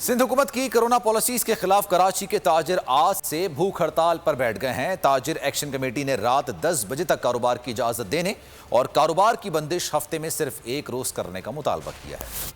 सिंध हुकूमत की corona policies के खिलाफ कराची के ताजिर आज से भूख हड़ताल पर बैठ गए हैं। ताजिर एक्शन कमेटी ने रात 10 बजे तक कारोबार की इजाजत देने और कारोबार की बंदिश हफ्ते में सिर्फ एक रोज करने का मुतालबा किया है।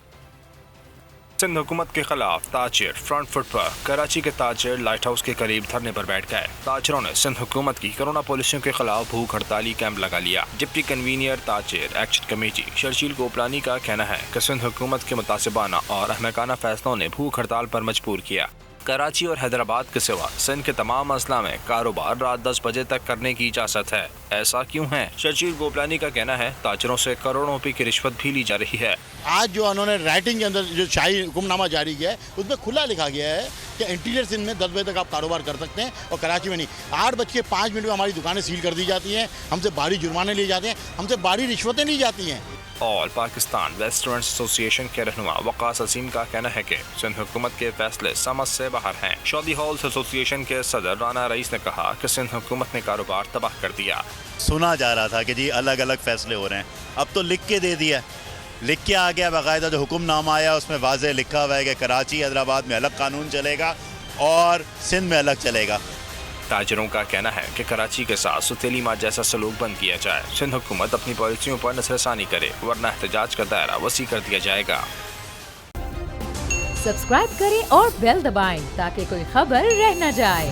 सिंध हुकूमत के खिलाफ ताजिर फ्रंट फुट पर कराची के ताजिर लाइट हाउस के करीब धरने पर बैठ गए। ताजिरों ने सिंध हुकूमत की कोरोना पॉलिसियों के खिलाफ भूख हड़ताली कैंप लगा लिया। डिप्टी कन्वीनियर ताजिर एक्शन कमेटी शर्जील गोपलानी का कहना है कि सिंध हुकूमत के मुतासिबाना और अहमकाना फैसलों ने भूख हड़ताल पर मजबूर किया। कराची और हैदराबाद के सिवा सिंध के तमाम अजला में कारोबार रात 10 बजे तक करने की इजाजत है। ऐसा क्यों है? शर्जील गोपलानी का कहना है ताजिरों से करोड़ों रुपए की रिश्वत भी ली जा रही है। आज जो उन्होंने राइटिंग के अंदर जो शाही हुक्मनामा जारी किया है उसमें खुला लिखा गया है कि इंटीरियर सिंध में 10 बजे तक आप कारोबार कर सकते हैं और कराची में नहीं। 8:05 में हमारी दुकानें सील कर दी जाती हैं, हमसे भारी जुर्माने लिए जाते हैं, हमसे भारी रिश्वतें ली जाती हैं। ऑल पाकिस्तान रेस्टोरेंट एसोसिएशन के रहनुमा वकास अजीम का कहना है कि सिंध हुकूमत के फैसले समझ से बाहर हैं। शॉदी हॉल्स एसोसिएशन के सदर राना रईस ने कहा कि सिंध हुकूमत ने कारोबार तबाह कर दिया। सुना जा रहा था कि जी अलग अलग फैसले हो रहे हैं, अब तो लिख के दे दिया, लिख के आ गया। बाकायदा जो हुक्मनामा आया उसमें वाज़ेह लिखा हुआ है कि कराची हैदराबाद में अलग कानून चलेगा और सिंध में अलग चलेगा। ताजिरों का कहना है कि कराची के साथ सुतेली माँ जैसा सलूक बंद किया जाए। सिंध हुकूमत अपनी पॉलिसियों पर नजरसानी करे वरना एहतजाज का दायरा वसी कर दिया जाएगा। सब्सक्राइब करें और बेल दबाएं ताकि कोई खबर रह न जाए।